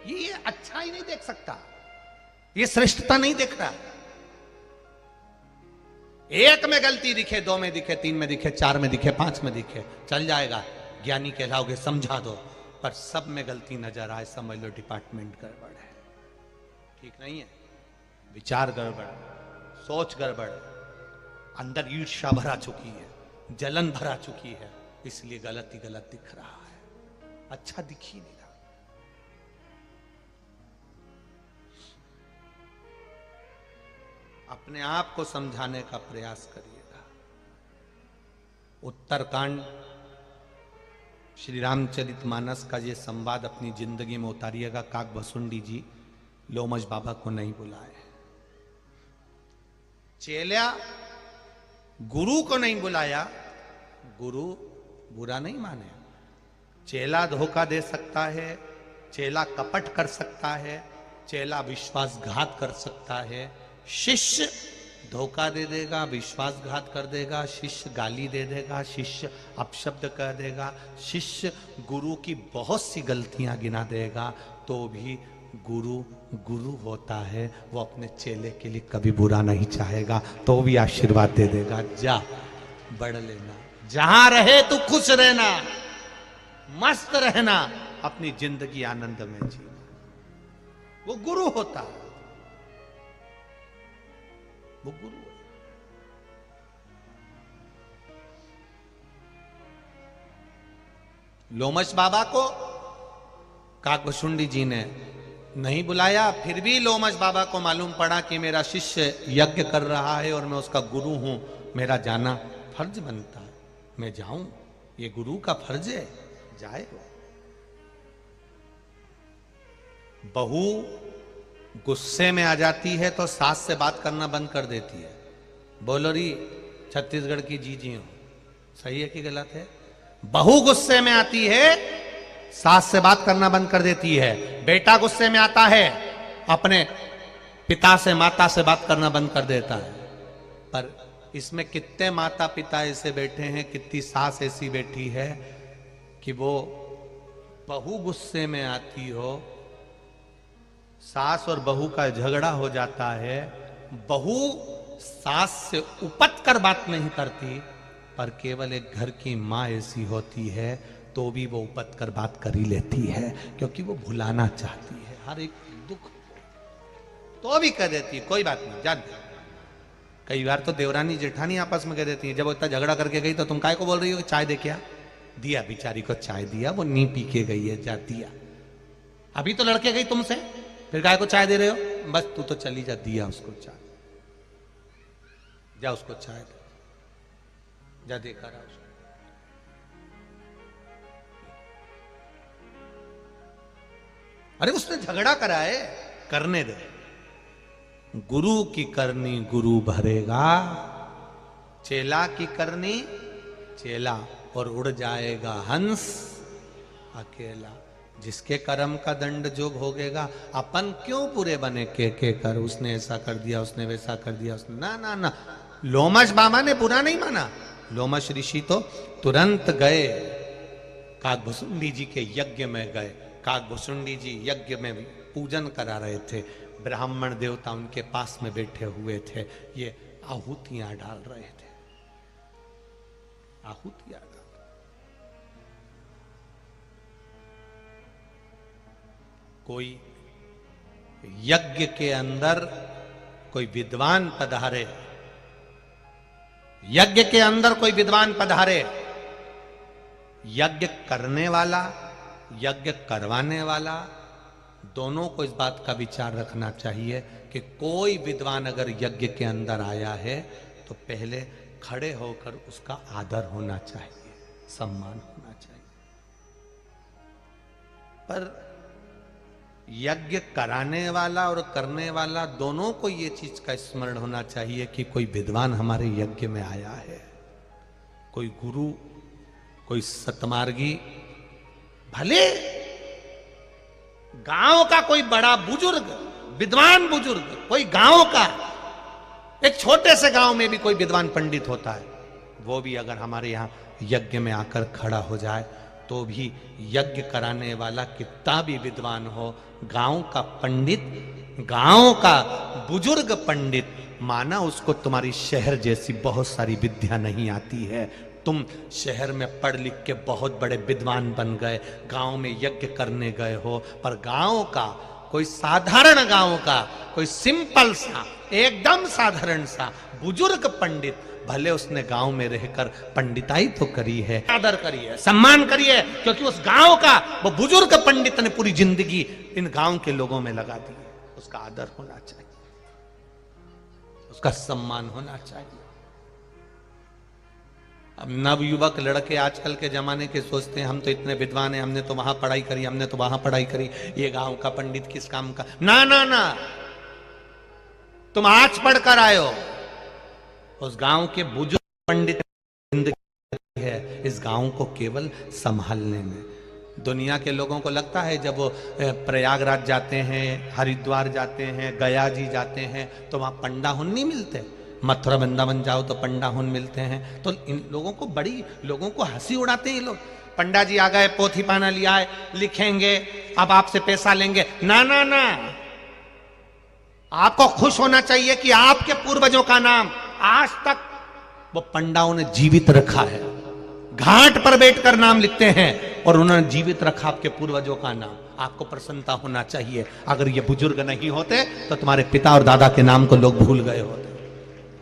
ये अच्छा ही नहीं देख सकता, ये श्रेष्ठता नहीं देख रहा। एक में गलती दिखे, दो में दिखे, तीन में दिखे, चार में दिखे, पांच में दिखे, चल जाएगा, ज्ञानी कहलाओगे, समझा दो। पर सब में गलती नजर आए, समझ लो डिपार्टमेंट गड़बड़ है, ठीक नहीं है। विचार गड़बड़, सोच गड़बड़, अंदर ईर्ष्या भरा चुकी है, जलन भरा चुकी है, इसलिए गलत ही गलत दिख रहा है, अच्छा दिख ही नहीं रहा। अपने आप को समझाने का प्रयास करिएगा। उत्तरकांड श्री रामचरितमानस का ये संवाद अपनी जिंदगी में उतारिएगा। काकभसुंडी जी लोमश बाबा को नहीं बुलाए, चेल्या गुरु को नहीं बुलाया। गुरु बुरा नहीं माने, चेला धोखा दे सकता है, चेला कपट कर सकता है, चेला विश्वासघात कर सकता है, शिष्य धोखा दे देगा, विश्वासघात कर देगा, शिष्य गाली दे देगा, शिष्य अपशब्द कह देगा, शिष्य गुरु की बहुत सी गलतियां गिना देगा, तो भी गुरु गुरु होता है। वो अपने चेले के लिए कभी बुरा नहीं चाहेगा, तो भी आशीर्वाद दे देगा, जा बढ़ लेना, जहां रहे तू खुश रहना, मस्त रहना, अपनी जिंदगी आनंद में जीना। वो गुरु होता है, वो गुरु है। लोमश बाबा को काकभसुंडी जी ने नहीं बुलाया, फिर भी लोमश बाबा को मालूम पड़ा कि मेरा शिष्य यज्ञ कर रहा है और मैं उसका गुरु हूं, मेरा जाना फर्ज बनता है, मैं जाऊं, ये गुरु का फर्ज है, जाए। बहू गुस्से में आ जाती है तो सास से बात करना बंद कर देती है। बोलो री छत्तीसगढ़ की जी हो, सही है कि गलत है? बहू गुस्से में आती है, सास से बात करना बंद कर देती है। बेटा गुस्से में आता है, अपने पिता से माता से बात करना बंद कर देता है। पर इसमें कितने माता पिता ऐसे बैठे हैं, कितनी सास ऐसी बैठी है कि वो बहू गुस्से में आती हो, सास और बहू का झगड़ा हो जाता है, बहू सास से उपट कर बात नहीं करती, पर केवल एक घर की माँ ऐसी होती है तो भी वो उपट कर बात कर ही लेती है, क्योंकि वो भुलाना चाहती है हर एक दुख, तो भी कह देती है कोई बात नहीं, जान। कई बार तो देवरानी जेठानी आपस में कह देती है, जब वो इतना झगड़ा करके गई तो तुम काय को बोल रही हो, चाय दे क्या? दिया, बेचारी को चाय दिया, वो नी पी के गई है, जा दिया। अभी तो लड़के गई तुमसे, फिर काय को चाय दे रहे हो? बस तू तो चली जा, दिया उसको चाय, जा उसको चाय दे, जा देखा रहा उसको। अरे उसने झगड़ा करा है, करने दे। गुरु की करनी गुरु भरेगा, चेला की करनी चेला, और उड़ जाएगा हंस अकेला। जिसके कर्म का दंड जो भोगेगा, अपन क्यों पूरे बने के कर, उसने ऐसा कर दिया, उसने वैसा कर दिया, उसने ना ना ना। लोमश बाबा ने बुरा नहीं माना, लोमश ऋषि तो तुरंत गए, काकभसुंडी जी के यज्ञ में गए। काकभसुंडी जी यज्ञ में पूजन करा रहे थे, ब्राह्मण देवता उनके पास में बैठे हुए थे, ये आहुतियां डाल रहे थे, आहुतियां डाल। कोई यज्ञ के अंदर कोई विद्वान पधारे, यज्ञ के अंदर कोई विद्वान पधारे, यज्ञ करने वाला, यज्ञ करवाने वाला, दोनों को इस बात का विचार रखना चाहिए कि कोई विद्वान अगर यज्ञ के अंदर आया है तो पहले खड़े होकर उसका आदर होना चाहिए, सम्मान होना चाहिए। पर यज्ञ कराने वाला और करने वाला दोनों को ये चीज का स्मरण होना चाहिए कि कोई विद्वान हमारे यज्ञ में आया है, कोई गुरु, कोई सतमार्गी, भले गांव का कोई बड़ा बुजुर्ग, विद्वान बुजुर्ग, कोई गांव का, एक छोटे से गांव में भी कोई विद्वान पंडित होता है, वो भी अगर हमारे यहां यज्ञ में आकर खड़ा हो जाए तो भी यज्ञ कराने वाला कितना भी विद्वान हो, गांव का पंडित, गांव का बुजुर्ग पंडित, माना उसको तुम्हारी शहर जैसी बहुत सारी विद्या नहीं आती है। तुम शहर में पढ़ लिख के बहुत बड़े विद्वान बन गए, गांव में यज्ञ करने गए हो, पर गांव का कोई साधारण, गांव का कोई सिंपल सा, एकदम साधारण सा बुजुर्ग पंडित, भले उसने गांव में रहकर पंडिताई तो करी है, आदर करी है, सम्मान करी है, क्योंकि उस गांव का वो बुजुर्ग पंडित ने पूरी जिंदगी इन गांव के लोगों में लगा दी। उसका आदर होना चाहिए, उसका सम्मान होना चाहिए। अब नवयुवक लड़के आजकल के जमाने के सोचते हैं हम तो इतने विद्वान हैं, हमने तो वहां पढ़ाई करी, हमने तो वहां पढ़ाई करी, ये गांव का पंडित किस काम का। ना ना ना, तुम आज पढ़कर आए हो, उस गांव के बुजुर्ग पंडित जिंदगी है इस गांव को केवल संभालने में। दुनिया के लोगों को लगता है जब वो प्रयागराज जाते हैं, हरिद्वार जाते हैं, गया जी जाते हैं तो वहां पंडा हुन नहीं मिलते, मथुरा वृंदावन जाओ तो पंडा हुन मिलते हैं। तो इन लोगों को बड़ी, लोगों को हंसी उड़ाते हैं ये लोग। पंडा जी आ गए, पोथी पाना लिया है, लिखेंगे, अब आपसे पैसा लेंगे। ना ना ना, आपको खुश होना चाहिए कि आपके पूर्वजों का नाम आज तक वो पंडाओं ने जीवित रखा है। घाट पर बैठकर नाम लिखते हैं और उन्होंने जीवित रखा आपके पूर्वजों का नाम। आपको प्रसन्नता होना चाहिए। अगर ये बुजुर्ग नहीं होते तो तुम्हारे पिता और दादा के नाम को लोग भूल गए होते।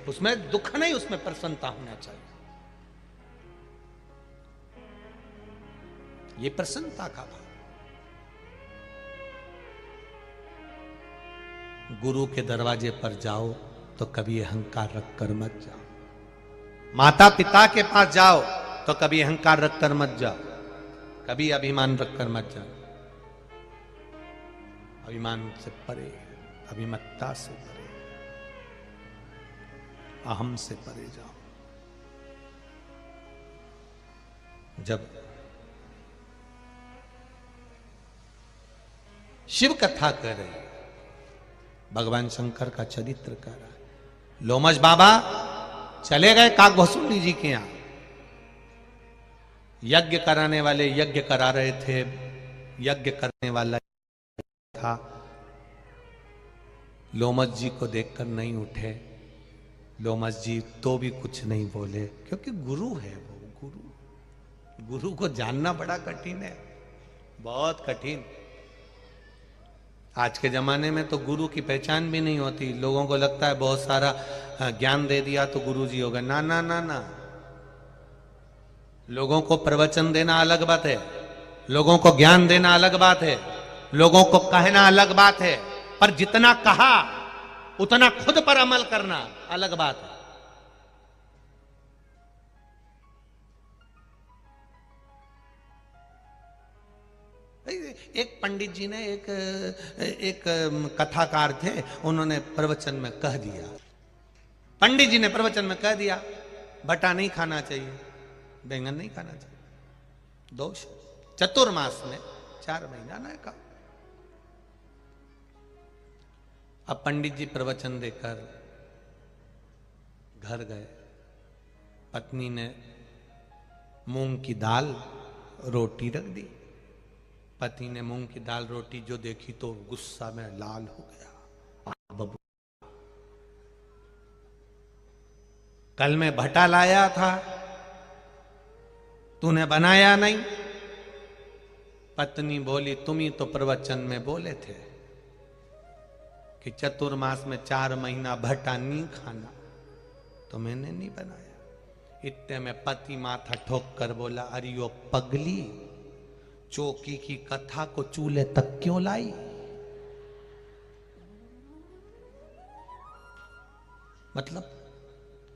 उसमें दुख नहीं, उसमें प्रसन्नता होना चाहिए। ये प्रसन्नता का भाव। गुरु के दरवाजे पर जाओ तो कभी अहंकार रखकर मत जाओ। माता पिता के पास जाओ तो कभी अहंकार रखकर मत जाओ, कभी अभिमान रखकर मत जाओ। अभिमान से परे, अभिमत्ता से परे, अहम से परे जाओ। जब शिव कथा कर रहे, भगवान शंकर का चरित्र कर रहा है, लोमश बाबा चले गए काकभसूली जी के यहां। यज्ञ कराने वाले यज्ञ करा रहे थे, यज्ञ करने वाला था, लोमश जी को देखकर नहीं उठे। लोमश जी तो भी कुछ नहीं बोले, क्योंकि गुरु है वो। गुरु को जानना बड़ा कठिन है, बहुत कठिन। आज के जमाने में तो गुरु की पहचान भी नहीं होती। लोगों को लगता है बहुत सारा ज्ञान दे दिया तो गुरु जी होगा। ना ना ना ना, लोगों को प्रवचन देना अलग बात है, लोगों को ज्ञान देना अलग बात है, लोगों को कहना अलग बात है, पर जितना कहा उतना खुद पर अमल करना अलग बात है। एक पंडित जी ने, एक कथाकार थे, उन्होंने प्रवचन में कह दिया, पंडित जी ने प्रवचन में कह दिया भटा नहीं खाना चाहिए, बैंगन नहीं खाना चाहिए, दोष। चतुर्मास में 4 महीना न का। अब पंडित जी प्रवचन देकर घर गए। पत्नी ने मूंग की दाल रोटी रख दी। पति ने मूंग की दाल रोटी जो देखी तो गुस्सा में लाल हो गया। बबू, कल मैं भटा लाया था, तूने बनाया नहीं। पत्नी बोली, तुम ही तो प्रवचन में बोले थे कि चतुर्मास में 4 महीना भटा नहीं खाना, तो मैंने नहीं बनाया। इतने में पति माथा ठोक कर बोला, अरे ओ पगली, चौकी की कथा को चूल्हे तक क्यों लाई? मतलब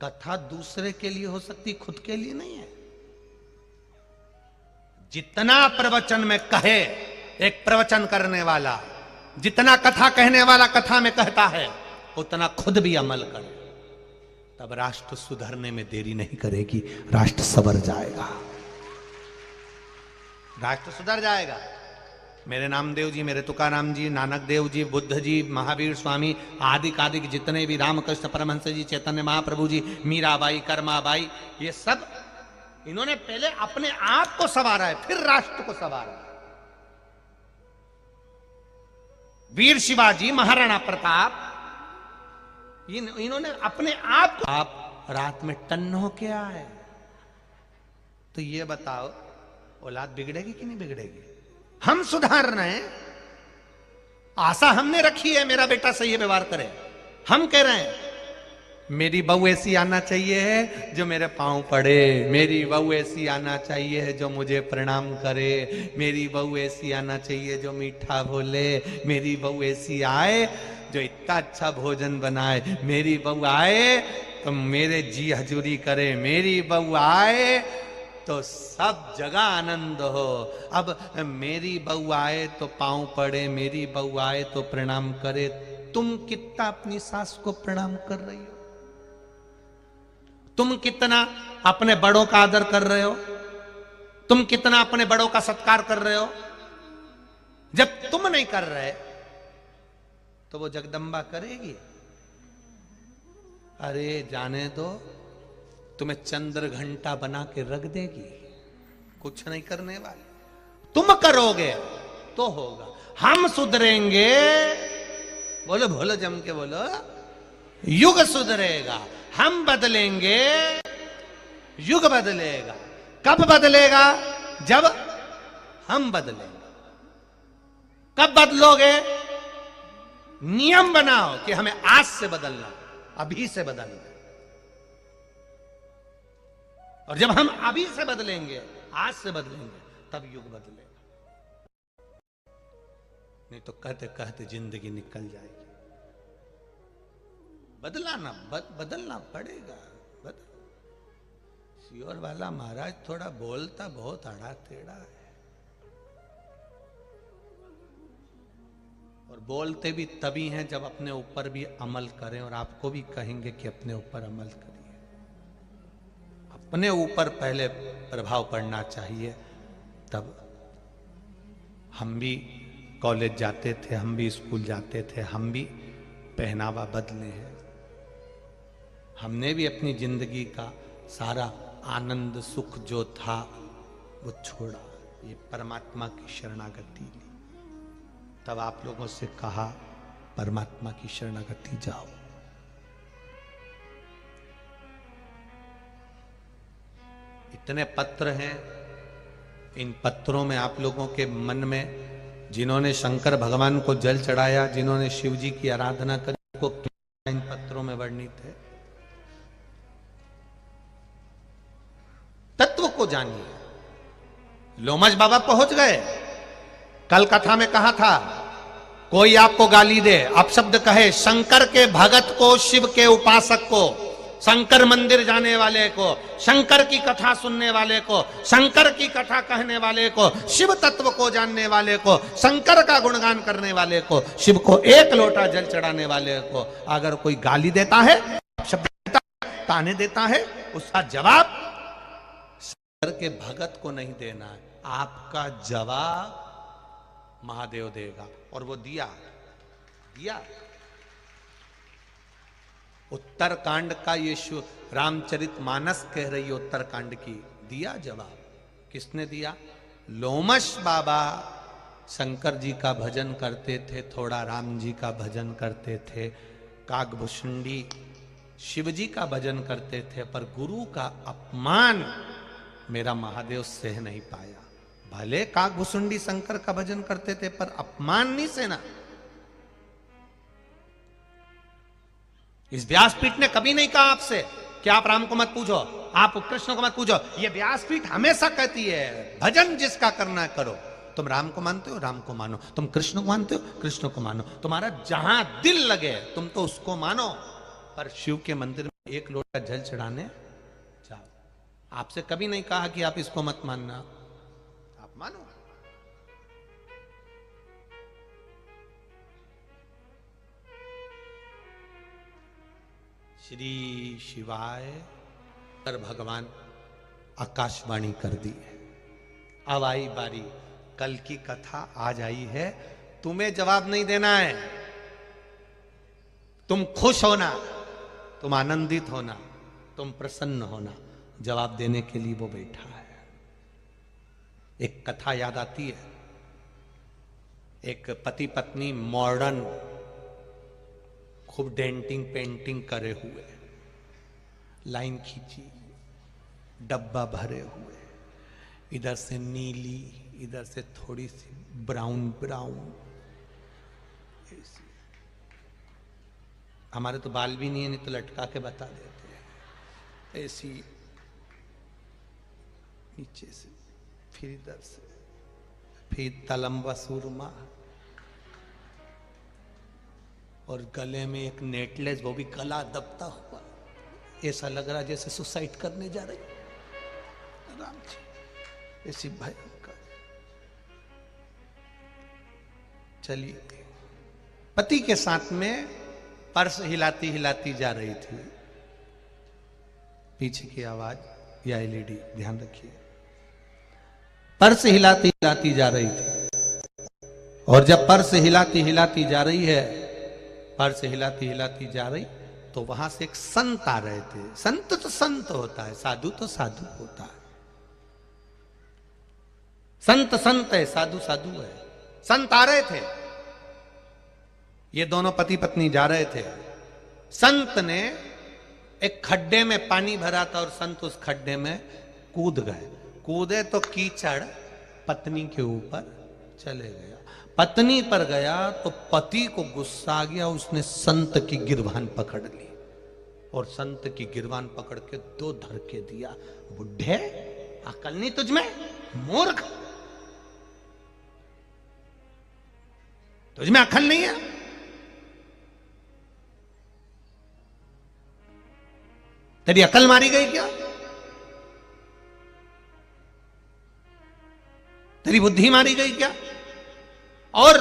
कथा दूसरे के लिए हो सकती, खुद के लिए नहीं है। जितना प्रवचन में कहे एक प्रवचन करने वाला, जितना कथा कहने वाला कथा में कहता है, उतना खुद भी अमल करे, तब राष्ट्र सुधरने में देरी नहीं करेगी, राष्ट्र संवर जाएगा, राष्ट्र सुधर जाएगा। मेरे नामदेव जी, मेरे तुकाराम जी, नानक देव जी, बुद्ध जी, महावीर स्वामी आदि कादिक जितने भी, रामकृष्ण परमहंस जी, चैतन्य महाप्रभु जी, मीराबाई, कर्माबाई, ये सब इन्होंने पहले अपने आप को संवारा है, फिर राष्ट्र को संवारा है। वीर शिवाजी, महाराणा प्रताप, इन्होंने अपने आप को, आप रात में टन्न हो के आए, तो ये बताओ औलाद बिगड़ेगी कि नहीं बिगड़ेगी? हम सुधार रहे हैं, आशा हमने रखी है मेरा बेटा सही व्यवहार करे। हम कह रहे हैं मेरी बहू ऐसी आना चाहिए जो मेरे पांव पड़े, मेरी बहू ऐसी आना चाहिए जो मुझे प्रणाम करे, मेरी बहू ऐसी आना चाहिए जो मीठा बोले, मेरी बहू ऐसी आए जो इतना अच्छा भोजन बनाए, मेरी बहू आए तो मेरे जी हजूरी करे, मेरी बहू आए तो सब जगह आनंद हो। अब मेरी बहू आए तो पांव पड़े, मेरी बहू आए तो प्रणाम करे। तुम कितना अपनी सास को प्रणाम कर रही हो? तुम कितना अपने बड़ों का आदर कर रहे हो? तुम कितना अपने बड़ों का सत्कार कर रहे हो? जब तुम नहीं कर रहे तो वो जगदम्बा करेगी? अरे जाने दो, तुम्हें चंद्र घंटा बना के रख देगी, कुछ नहीं करने वाले। तुम करोगे तो होगा। हम सुधरेंगे, बोलो बोलो जम के बोलो, युग सुधरेगा। हम बदलेंगे, युग बदलेगा। कब बदलेगा? जब हम बदलेंगे। कब बदलोगे? नियम बनाओ कि हमें आज से बदलना, अभी से बदलना। और जब हम अभी से बदलेंगे, आज से बदलेंगे, तब युग बदलेगा। नहीं तो कहते कहते जिंदगी निकल जाएगी। बदलाना बदलना पड़ेगा। श्योर वाला महाराज थोड़ा बोलता बहुत आड़ा टेढ़ा है, और बोलते भी तभी हैं जब अपने ऊपर भी अमल करें। और आपको भी कहेंगे कि अपने ऊपर अमल करिए। अपने ऊपर पहले प्रभाव पड़ना चाहिए, तब। हम भी कॉलेज जाते थे, हम भी स्कूल जाते थे, हम भी पहनावा बदले हैं। हमने भी अपनी जिंदगी का सारा आनंद सुख जो था वो छोड़ा, ये परमात्मा की शरणागति ली। तब आप लोगों से कहा परमात्मा की शरणागति जाओ। इतने पत्र हैं, इन पत्रों में आप लोगों के मन में जिन्होंने शंकर भगवान को जल चढ़ाया, जिन्होंने शिव जी की आराधना करी, को इन पत्रों में वर्णित है। तत्व को जानिए। लोमश बाबा पहुंच गए। कल कथा में कहा था, कोई आपको गाली दे, अपशब्द कहे, शंकर के भगत को, शिव के उपासक को, शंकर मंदिर जाने वाले को, शंकर की कथा सुनने वाले को, शंकर की कथा कहने वाले को, शिव तत्व को जानने वाले को, शंकर का गुणगान करने वाले को, शिव को एक लोटा जल चढ़ाने वाले को अगर कोई गाली देता है, शब्द देता है, ताने देता है, उसका जवाब शंकर के भगत को नहीं देना है, आपका जवाब महादेव देगा। और वो दिया। उत्तरकांड का ये रामचरितमानस कह रही है, उत्तरकांड की दिया जवाब। किसने दिया? लोमश बाबा शंकर जी का भजन करते थे, थोड़ा राम जी का भजन करते थे, काकभूषुंडी शिव जी का भजन करते थे, पर गुरु का अपमान मेरा महादेव सह नहीं पाया। भले काकभूषुंडी शंकर का भजन करते थे, पर अपमान नहीं सहना। इस व्यासपीठ ने कभी नहीं कहा आपसे कि आप राम को मत पूजो, आप कृष्ण को मत पूजो। ये व्यासपीठ हमेशा कहती है भजन जिसका करना है करो। तुम राम को मानते हो, राम को मानो। तुम कृष्ण को मानते हो, कृष्ण को मानो। तुम्हारा जहां दिल लगे तुम तो उसको मानो, पर शिव के मंदिर में एक लोटा जल चढ़ाने जाओ। आपसे कभी नहीं कहा कि आप इसको मत मानना, आप मानो। श्री शिवाय कर भगवान आकाशवाणी कर दी है। अब आई बारी, कल की कथा आज आई है, तुम्हें जवाब नहीं देना है। तुम खुश होना, तुम आनंदित होना, तुम प्रसन्न होना। जवाब देने के लिए वो बैठा है। एक कथा याद आती है, एक पति पत्नी मॉडर्न खूब डेंटिंग पेंटिंग करे हुए, लाइन खींची, डब्बा भरे हुए, इधर से नीली, इधर से थोड़ी सी ब्राउन ब्राउन। हमारे तो बाल भी नहीं है, नहीं तो लटका के बता देते हैं। ऐसी नीचे से, फिर इधर से, फिर तलम्बा सुरमा, और गले में एक नेकलेस, वो भी गला दबता हुआ, ऐसा लग रहा जैसे सुसाइड करने जा रही। राम जी, ऐसी भयंकर। चलिए, पति के साथ में पर्स हिलाती हिलाती जा रही थी। पीछे की आवाज या एलईडी, ध्यान रखिए। पर्स हिलाती हिलाती जा रही थी, और जब पर्स हिलाती हिलाती जा रही है, पर्स हिलाती हिलाती जा रही, तो वहां से एक संत आ रहे थे। संत तो संत होता है, साधु तो साधु होता है। संत संत है, साधु साधु है। संत आ रहे थे, ये दोनों पति पत्नी जा रहे थे। संत ने एक खड्डे में पानी भरा था, और संत उस खड्डे में कूद गए। कूदे तो कीचड़ पत्नी के ऊपर चले गया। पत्नी पर गया तो पति को गुस्सा आ गया, उसने संत की गिरबान पकड़ ली, और संत की गिरबान पकड़ के 2 धड़के दिया। बुढ़े, अकल नहीं तुझमें? मूर्ख, तुझमें अकल नहीं है? तेरी अकल मारी गई क्या? तेरी बुद्धि मारी गई क्या? और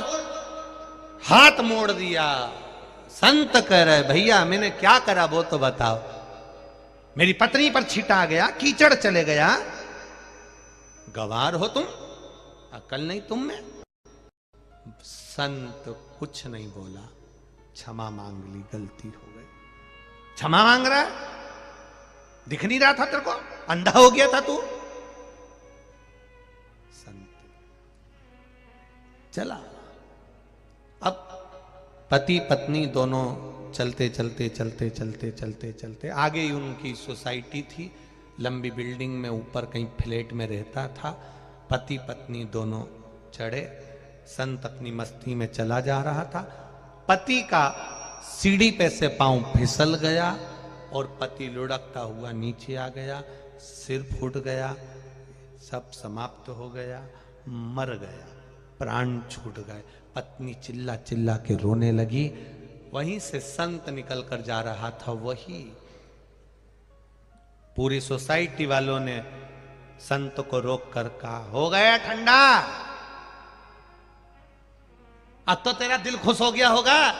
हाथ मोड़ दिया। संत कह रहे, भैया मैंने क्या करा वो तो बताओ। मेरी पत्नी पर छींटा गया, कीचड़ चले गया, गवार हो तुम, अकल नहीं तुम में? संत कुछ नहीं बोला, क्षमा मांग ली, गलती हो गई। क्षमा मांग रहा है, दिख नहीं रहा था तेरे को? अंधा हो गया था तू? चला। अब पति पत्नी दोनों चलते चलते चलते चलते चलते चलते आगे ही उनकी सोसाइटी थी, लंबी बिल्डिंग में, ऊपर कहीं फ्लैट में रहता था। पति पत्नी दोनों चढ़े, संत अपनी मस्ती में चला जा रहा था। पति का सीढ़ी पे से पांव फिसल गया, और पति लुढ़कता हुआ नीचे आ गया, सिर फूट गया, सब समाप्त हो गया, मर गया, प्राण छूट गए। पत्नी चिल्ला चिल्ला के रोने लगी। वहीं से संत निकल कर जा रहा था। वही पूरी सोसाइटी वालों ने संत को रोक कर कहा, हो गया ठंडा, अब तो तेरा दिल खुश हो गया होगा।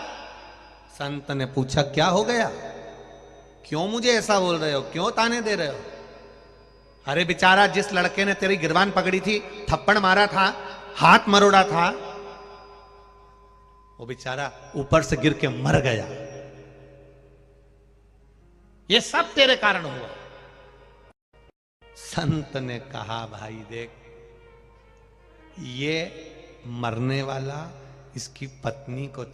संत ने पूछा, क्या हो गया? क्यों मुझे ऐसा बोल रहे हो? क्यों ताने दे रहे हो? अरे बेचारा, जिस लड़के ने तेरी गिरबान पकड़ी थी, थप्पड़ मारा था, हाथ मरोड़ा था, वो बेचारा ऊपर से गिर के मर गया। ये सब तेरे कारण हुआ। संत ने कहा, भाई देख, ये मरने वाला इसकी पत्नी को